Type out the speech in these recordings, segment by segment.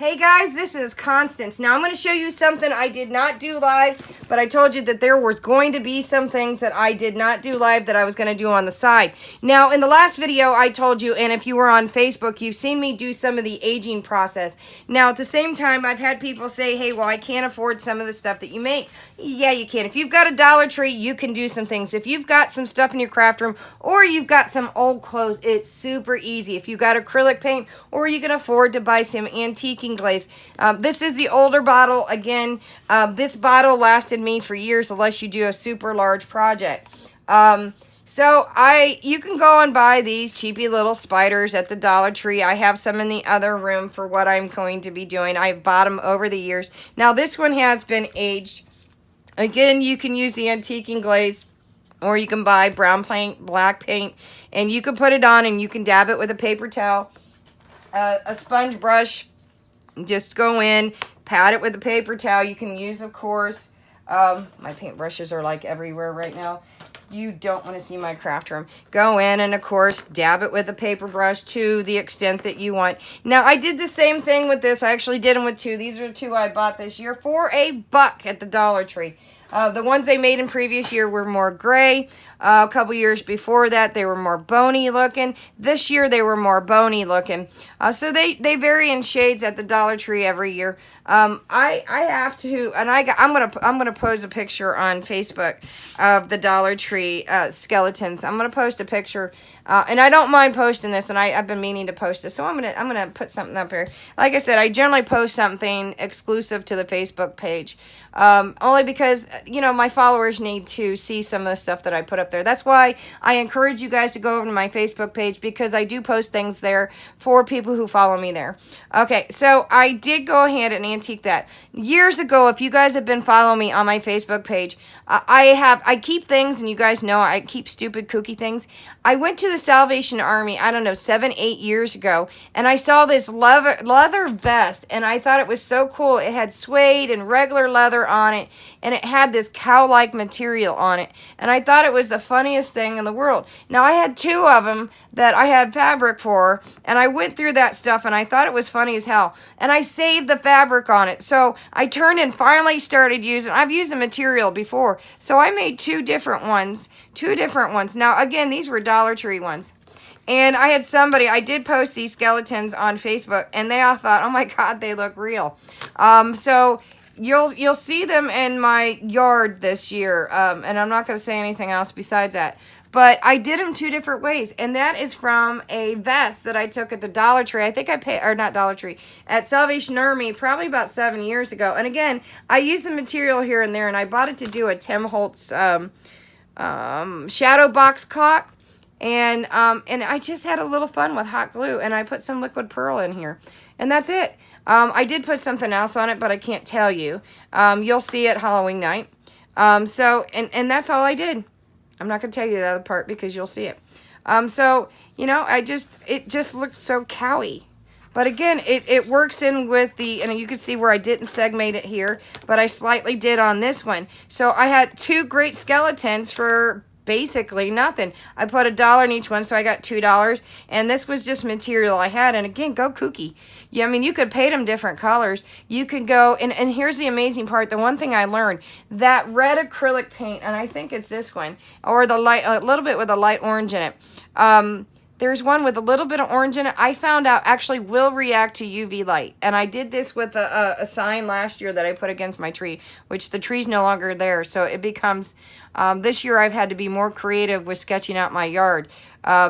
Hey guys, this is Constance. Now I'm going to show you something I did not do live, but I told you that there was going to be some things that I did not do live that I was going to do on the side. Now in the last video I told you, and if you were on Facebook, you've seen me do some of the aging process. Now at the same time, I've had people say, hey, well I can't afford some of the stuff that you make. Yeah, you can. If you've got a Dollar Tree, you can do some things. If you've got some stuff in your craft room, or you've got some old clothes, it's super easy. If you've got acrylic paint, or you can afford to buy some antiquing glaze. This is the older bottle. Again, this bottle lasted me for years unless you do a super large project. You can go and buy these cheapy little spiders at the Dollar Tree. I have some in the other room for what I'm going to be doing. I've bought them over the years. Now this one has been aged. Again, you can use the antiquing glaze, or you can buy brown paint, black paint, and you can put it on and you can dab it with a paper towel, a sponge brush. Just go in, pat it with a paper towel. You can use, of course, my paintbrushes are like everywhere right now. You don't want to see my craft room. Go in and, of course, dab it with a paper brush to the extent that you want. Now, I did the same thing with this. I actually did them with two. These are two I bought this year for $1 at the Dollar Tree. The ones they made in previous year were more gray. A couple years before that, they were more bony looking. This year, they were more bony looking. So they vary in shades at the Dollar Tree every year. I have to, and I'm gonna post a picture on Facebook of the Dollar Tree skeletons. I'm gonna post a picture, and I don't mind posting this, and I've been meaning to post this, so I'm gonna put something up here. Like I said, I generally post something exclusive to the Facebook page, only because my followers need to see some of the stuff that I put up there. That's why I encourage you guys to go over to my Facebook page, because I do post things there for people who follow me there. Okay, so I did go ahead and antique that. Years ago, if you guys have been following me on my Facebook page, I keep things, and you guys know I keep stupid kooky things. I went to the Salvation Army, I don't know, 7-8 years ago, and I saw this leather vest, and I thought it was so cool. It had suede and regular leather on it, and it had this cow-like material on it, and I thought it was the funniest thing in the world. Now, I had two of them that I had fabric for, and I went through that stuff, and I thought it was funny as hell, and I saved the fabric on it. So I turned and finally started using, I've used the material before, so I made two different ones. Now, again, these were Dollar Tree ones. And I did post these skeletons on Facebook, and they all thought, oh my God, they look real. So you'll see them in my yard this year, and I'm not going to say anything else besides that. But I did them two different ways, and that is from a vest that I took at the Dollar Tree. I think I paid, or not Dollar Tree, at Salvation Army probably about 7 years ago. And again, I use the material here and there, and I bought it to do a Tim Holtz shadow box clock. And I just had a little fun with hot glue, and I put some liquid pearl in here, and that's it. I did put something else on it, but I can't tell you. You'll see it Halloween night. And that's all I did. I'm not going to tell you the other part because you'll see it. It just looked so cowy. But again, it works in with and you can see where I didn't segment it here, but I slightly did on this one. So I had two great skeletons for basically nothing. I put $1 in each one, so I got $2, and this was just material I had. And again, go kooky. Yeah, I mean, you could paint them different colors. You could go, and here's the amazing part. The one thing I learned, that red acrylic paint, and I think it's this one, or the light, a little bit with a light orange in it. There's one with a little bit of orange in it. I found out actually will react to UV light. And I did this with a sign last year that I put against my tree, which the tree's no longer there. So it becomes, this year I've had to be more creative with sketching out my yard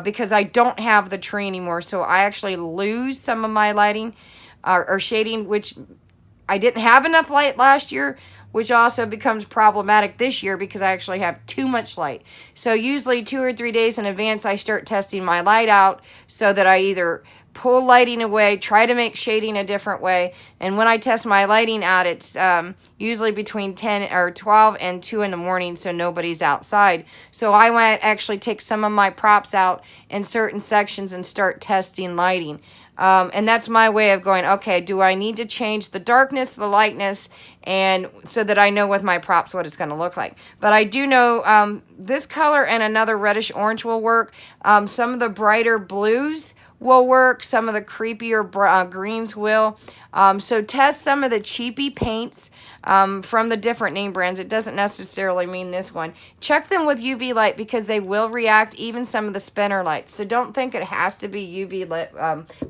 because I don't have the tree anymore. So I actually lose some of my lighting or shading, which I didn't have enough light last year, which also becomes problematic this year because I actually have too much light. So usually 2 or 3 days in advance, I start testing my light out so that I either pull lighting away, try to make shading a different way. And when I test my lighting out, it's usually between 10 or 12 and 2 in the morning, so nobody's outside. So I might actually take some of my props out in certain sections and start testing lighting. And that's my way of going, okay, do I need to change the darkness, the lightness, and so that I know with my props what it's going to look like. But I do know this color and another reddish orange will work. Some of the brighter blues will work. Some of the creepier greens will. So test some of the cheapy paints from the different name brands. It doesn't necessarily mean this one. Check them with UV light because they will react, even some of the spinner lights. So don't think it has to be UV lit,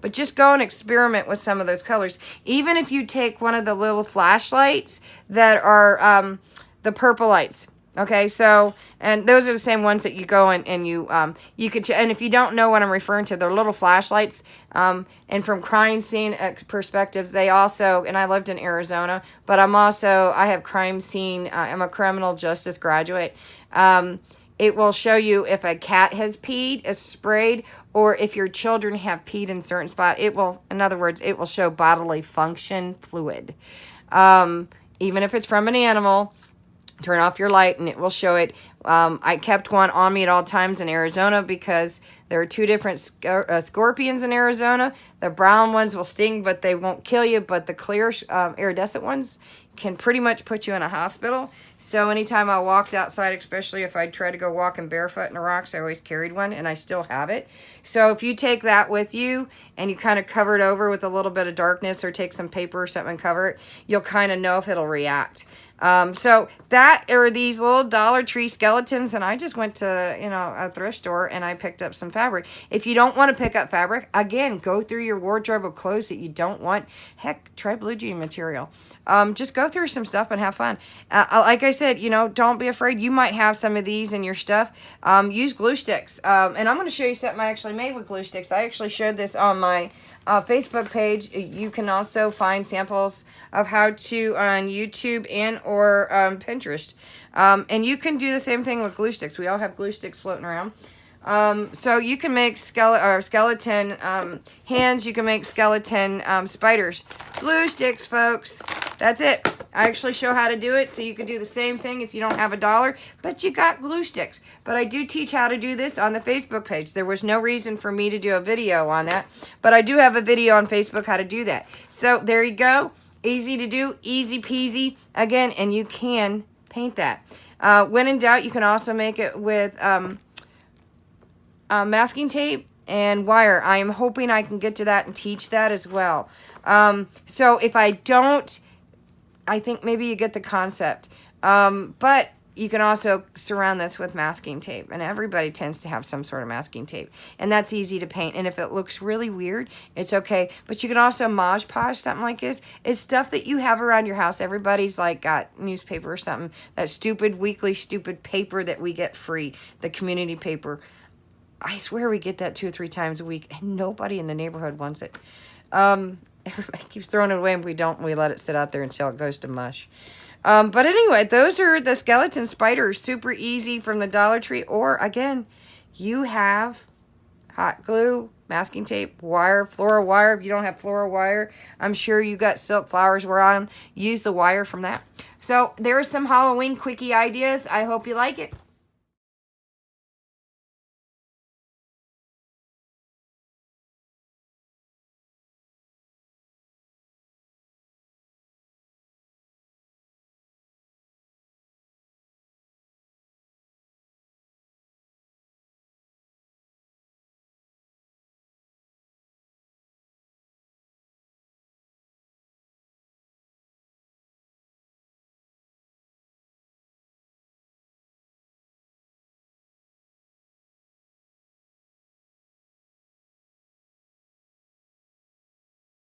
but just go and experiment with some of those colors. Even if you take one of the little flashlights that are the purple lights. Okay, so, and those are the same ones that you go and you could, and if you don't know what I'm referring to, they're little flashlights, and from crime scene perspectives, they also, and I lived in Arizona, but I have crime scene, I'm a criminal justice graduate. It will show you if a cat has peed, is sprayed, or if your children have peed in a certain spot. It will, in other words, it will show bodily function fluid. Even if it's from an animal, turn off your light and it will show it. I kept one on me at all times in Arizona because there are two different scorpions in Arizona. The brown ones will sting, but they won't kill you. But the clear iridescent ones can pretty much put you in a hospital. So anytime I walked outside, especially if I tried to go walking barefoot in the rocks, I always carried one, and I still have it. So if you take that with you and you kind of cover it over with a little bit of darkness, or take some paper or something and cover it, you'll kind of know if it'll react. So that are these little Dollar Tree skeletons, and I just went to, a thrift store and I picked up some fabric. If you don't want to pick up fabric, again, go through your wardrobe of clothes that you don't want. Heck, try blue jean material. Just go through some stuff and have fun. Like I said, don't be afraid. You might have some of these in your stuff. Use glue sticks. And I'm going to show you something I actually made with glue sticks. I actually showed this on my Facebook page. You can also find samples of how to on YouTube and or Pinterest. And you can do the same thing with glue sticks. We all have glue sticks floating around. So you can make skeleton hands. You can make skeleton spiders. Glue sticks, folks. That's it. I actually show how to do it, so you could do the same thing if you don't have $1, but you got glue sticks. But I do teach how to do this on the Facebook page. There was no reason for me to do a video on that, but I do have a video on Facebook how to do that. So there you go. Easy to do, easy peasy. Again, and you can paint that. When in doubt, you can also make it with masking tape and wire. I am hoping I can get to that and teach that as well. So if I don't, I think maybe you get the concept. But you can also surround this with masking tape, and everybody tends to have some sort of masking tape, and that's easy to paint. And if it looks really weird, it's okay. But you can also Mod Podge something like this. It's stuff that you have around your house. Everybody's like got newspaper or something, that stupid weekly stupid paper that we get free, the community paper. I swear we get that 2 or 3 times a week, and nobody in the neighborhood wants it. Everybody keeps throwing it away, and we don't. We let it sit out there until it goes to mush. But anyway, those are the skeleton spiders. Super easy from the Dollar Tree. Or, again, you have hot glue, masking tape, wire, floral wire. If you don't have floral wire, I'm sure you got silk flowers were on. Use the wire from that. So, there are some Halloween quickie ideas. I hope you like it.